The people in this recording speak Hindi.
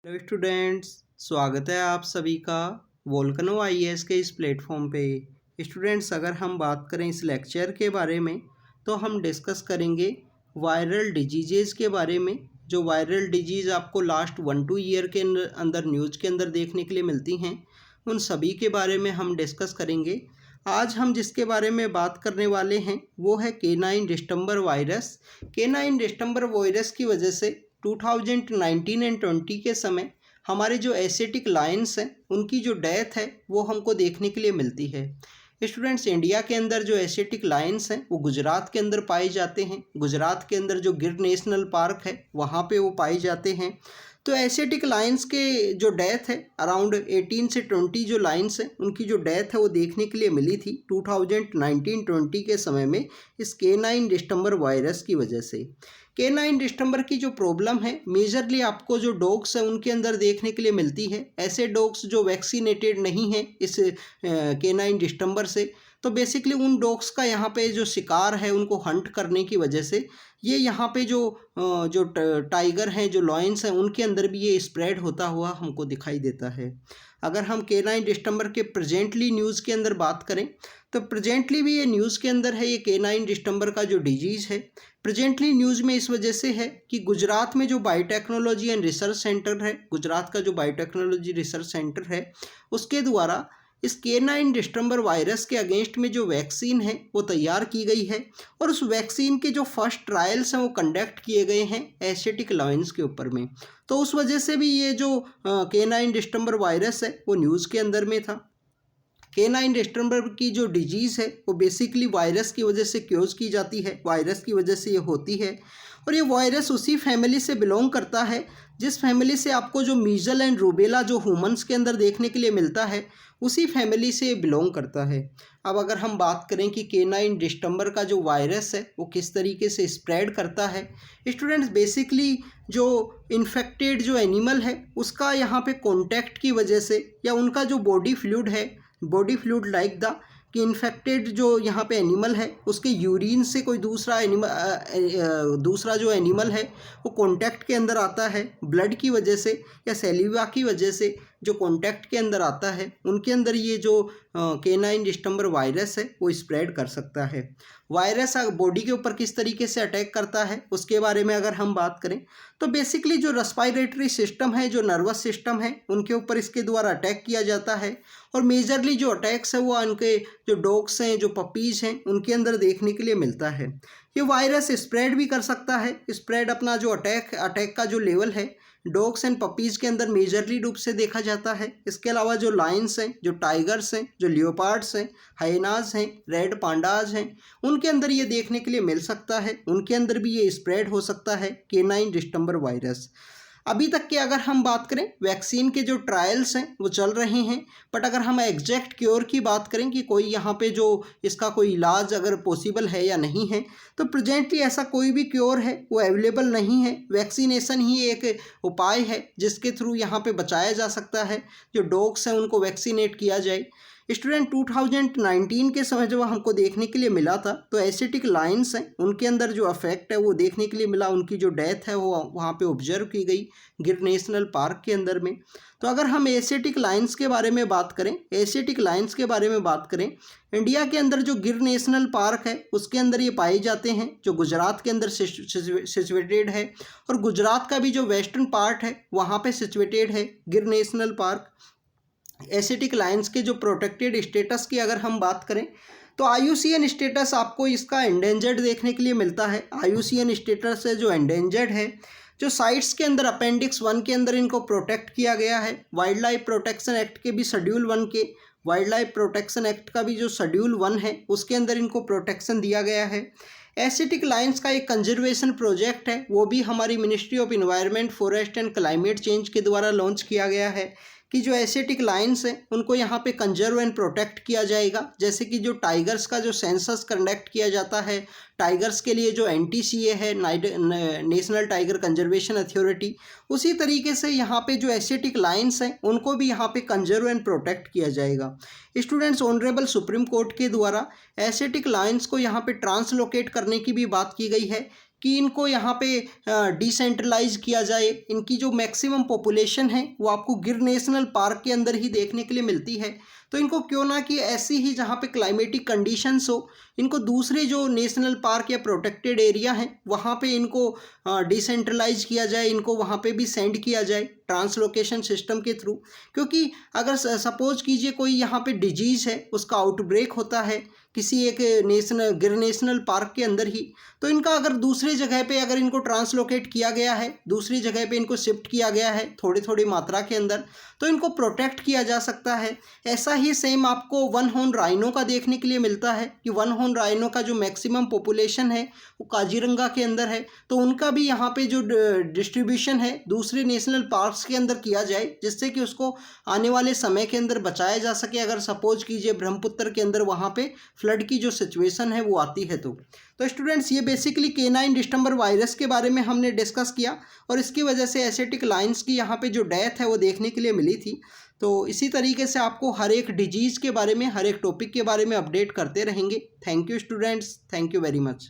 हेलो स्टूडेंट्स, स्वागत है आप सभी का वोल्केनो आईएएस के इस प्लेटफॉर्म पे। स्टूडेंट्स, अगर हम बात करें इस लेक्चर के बारे में तो हम डिस्कस करेंगे वायरल डिजीज़ के बारे में। जो वायरल डिजीज़ आपको लास्ट 1-2 ईयर के अंदर न्यूज़ के अंदर देखने के लिए मिलती हैं, उन सभी के बारे में हम डिस्कस करेंगे। आज हम जिसके बारे में बात करने वाले हैं वो है canine distemper virus. Canine distemper virus की वजह से 2019 एंड 20 के समय हमारे जो एशियाटिक लायंस हैं उनकी जो डेथ है वो हमको देखने के लिए मिलती है। स्टूडेंट्स, इंडिया के अंदर जो एशियाटिक लायंस हैं वो गुजरात के अंदर पाए जाते हैं। गुजरात के अंदर जो गिर नेशनल पार्क है वहाँ पे वो पाए जाते हैं। तो एशियाटिक लायंस के जो डेथ है अराउंड 18 से 20 जो लायंस हैं उनकी जो डेथ है वो देखने के लिए मिली थी 2019-20 के समय में इस केनाइन डिस्टेंबर वायरस की वजह से। केनाइन डिस्टेंबर की जो प्रॉब्लम है मेजरली आपको जो डॉग्स है उनके अंदर देखने के लिए मिलती है। ऐसे डॉग्स जो वैक्सीनेटेड नहीं हैं इस केनाइन डिस्टेंबर से, तो बेसिकली उन डॉग्स का यहाँ पे जो शिकार है उनको हंट करने की वजह से ये यहाँ पे जो टाइगर हैं, जो लॉयंस हैं, उनके अंदर भी ये स्प्रेड होता हुआ हमको दिखाई देता है। अगर हम केनाइन डिस्टेंबर के प्रेजेंटली न्यूज़ के अंदर बात करें तो प्रेजेंटली भी ये न्यूज़ के अंदर है। ये केनाइन डिस्टेंबर का जो डिजीज़ है प्रेजेंटली न्यूज़ में इस वजह से है कि गुजरात में जो बायोटेक्नोलॉजी एंड रिसर्च सेंटर है, गुजरात का जो बायोटेक्नोलॉजी रिसर्च सेंटर है, उसके द्वारा इस केनाइन डिस्टेंबर वायरस के अगेंस्ट में जो वैक्सीन है वो तैयार की गई है और उस वैक्सीन के जो फर्स्ट ट्रायल्स हैं वो कंडक्ट किए गए हैं एशियाटिक लायंस के ऊपर में। तो उस वजह से भी ये जो केनाइन डिस्टेंबर वायरस है वो न्यूज़ के अंदर में था। केनाइन डिस्टेंबर की जो डिजीज़ है वो बेसिकली वायरस की वजह से क्योज की जाती है, वायरस की वजह से ये होती है। और ये वायरस उसी फैमिली से बिलोंग करता है जिस फैमिली से आपको जो मीजल एंड रूबेला जो ह्यूमंस के अंदर देखने के लिए मिलता है उसी फैमिली से बिलोंग करता है। अब अगर हम बात करें कि केनाइन डिस्टेंबर का जो वायरस है वो किस तरीके से स्प्रेड करता है, स्टूडेंट्स बेसिकली जो इन्फेक्टेड जो एनिमल है उसका यहाँ पे कांटेक्ट की वजह से या उनका जो बॉडी फ्लूइड है, बॉडी फ्लूइड लाइक द कि इन्फेक्टेड जो यहाँ पे एनिमल है उसके यूरिन से कोई दूसरा जो एनिमल है वो कांटेक्ट के अंदर आता है ब्लड की वजह से या सेलिवा की वजह से जो कांटेक्ट के अंदर आता है उनके अंदर ये जो केनाइन डिस्टेंबर वायरस है वो स्प्रेड कर सकता है। वायरस बॉडी के ऊपर किस तरीके से अटैक करता है उसके बारे में अगर हम बात करें तो बेसिकली जो रेस्पिरेटरी सिस्टम है, जो नर्वस सिस्टम है, उनके ऊपर इसके द्वारा अटैक किया जाता है। और मेजरली जो अटैक्स है वो उनके जो डॉग्स हैं, जो पपीज़ हैं, उनके अंदर देखने के लिए मिलता है। ये वायरस स्प्रेड भी कर सकता है। स्प्रेड अपना जो अटैक का जो लेवल है डॉग्स एंड पपीज़ के अंदर मेजरली रूप से देखा जाता है। इसके अलावा जो लायंस हैं, जो टाइगर्स हैं, जो लियोपार्ड्स हैं, हाइनाज हैं, रेड पांडाज हैं, उनके अंदर ये देखने के लिए मिल सकता है। उनके अंदर भी ये स्प्रेड हो सकता है केनाइन डिस्टेंबर वायरस। अभी तक की अगर हम बात करें वैक्सीन के जो ट्रायल्स हैं वो चल रहे हैं, बट अगर हम एग्जैक्ट क्योर की बात करें कि कोई यहाँ पे जो इसका कोई इलाज अगर पॉसिबल है या नहीं है, तो प्रेजेंटली ऐसा कोई भी क्योर है वो अवेलेबल नहीं है। वैक्सीनेशन ही एक उपाय है जिसके थ्रू यहाँ पे बचाया जा सकता है, जो डॉग्स हैं उनको वैक्सीनेट किया जाए। स्टूडेंट 2019 के समय जब हमको देखने के लिए मिला था तो एशियाटिक लायंस हैं उनके अंदर जो अफेक्ट है वो देखने के लिए मिला, उनकी जो डेथ है वो वहाँ पे ऑब्जर्व की गई गिर नेशनल पार्क के अंदर में। तो अगर हम एशियाटिक लायंस के बारे में बात करें, एशियाटिक लायंस के बारे में बात करें, इंडिया के अंदर जो गिर नेशनल पार्क है उसके अंदर ये पाए जाते हैं, जो गुजरात के अंदर सिचुएटेड है। और गुजरात का भी जो वेस्टर्न पार्ट है वहाँ पे सिचुएटेड है गिर नेशनल पार्क। एशियाटिक लायंस के जो प्रोटेक्टेड स्टेटस की अगर हम बात करें तो IUCN स्टेटस आपको इसका एंडेंजर्ड देखने के लिए मिलता है। IUCN स्टेटस है जो एंडेंजर्ड है। जो साइट्स के अंदर अपेंडिक्स 1 के अंदर इनको प्रोटेक्ट किया गया है। वाइल्ड लाइफ प्रोटेक्शन एक्ट के भी शेड्यूल 1 के, वाइल्ड लाइफ प्रोटेक्शन एक्ट का भी जो शेड्यूल 1 है उसके अंदर इनको प्रोटेक्शन दिया गया है। एशियाटिक लायंस का एक कंजर्वेशन प्रोजेक्ट है वो भी हमारी ministry of environment, forest and climate change के द्वारा लॉन्च किया गया है कि जो एशियाटिक लायंस हैं उनको यहाँ पे कंजर्व एंड प्रोटेक्ट किया जाएगा। जैसे कि जो टाइगर्स का जो सेंसस कंडक्ट किया जाता है, टाइगर्स के लिए जो NTCA है, नेशनल टाइगर कंजर्वेशन अथॉरिटी, उसी तरीके से यहाँ पे जो एशियाटिक लायंस हैं उनको भी यहाँ पे कंजर्व एंड प्रोटेक्ट किया जाएगा। स्टूडेंट्स, ऑनरेबल सुप्रीम कोर्ट के द्वारा एशियाटिक लायंस को यहाँ पे ट्रांसलोकेट करने की भी बात की गई है कि इनको यहाँ पे डिसेंट्रलाइज किया जाए। इनकी जो मैक्सिमम पॉपुलेशन है वो आपको गिर नेशनल पार्क के अंदर ही देखने के लिए मिलती है, तो इनको क्यों ना कि ऐसी ही जहाँ पे क्लाइमेटिक कंडीशंस हो, इनको दूसरे जो नेशनल पार्क या प्रोटेक्टेड एरिया हैं वहाँ पे इनको डिसेंट्रलाइज किया जाए, इनको वहाँ पे भी सेंड किया जाए ट्रांसलोकेशन सिस्टम के थ्रू। क्योंकि अगर सपोज कीजिए कोई यहाँ पे डिजीज़ है, उसका आउटब्रेक होता है किसी एक गिर नेशनल पार्क के अंदर ही, तो इनका अगर दूसरी जगह पे अगर इनको ट्रांसलोकेट किया गया है, दूसरी जगह पे इनको शिफ्ट किया गया है थोड़ी थोड़ी मात्रा के अंदर, तो इनको प्रोटेक्ट किया जा सकता है। ऐसा ही सेम आपको वन हॉर्न राइनो का देखने के लिए मिलता है कि वन हॉर्न राइनो का जो मैक्सिमम पॉपुलेशन है वो काजीरंगा के अंदर है, तो उनका भी यहाँ पे जो डिस्ट्रीब्यूशन है दूसरे नेशनल पार्क्स के अंदर किया जाए, जिससे कि उसको आने वाले समय के अंदर बचाया जा सके अगर सपोज कीजिए ब्रह्मपुत्र के अंदर वहाँ पे फ्लड की जो सिचुएशन है वो आती है। तो स्टूडेंट्स ये बेसिकली केनाइन डिस्टेंबर वायरस के बारे में हमने डिस्कस किया और इसकी वजह से एसिटिक लाइन्स की यहाँ पे जो डेथ है वो देखने के लिए मिली थी। तो इसी तरीके से आपको हर एक डिजीज़ के बारे में, हर एक टॉपिक के बारे में अपडेट करते रहेंगे। Thank you students, thank you very much.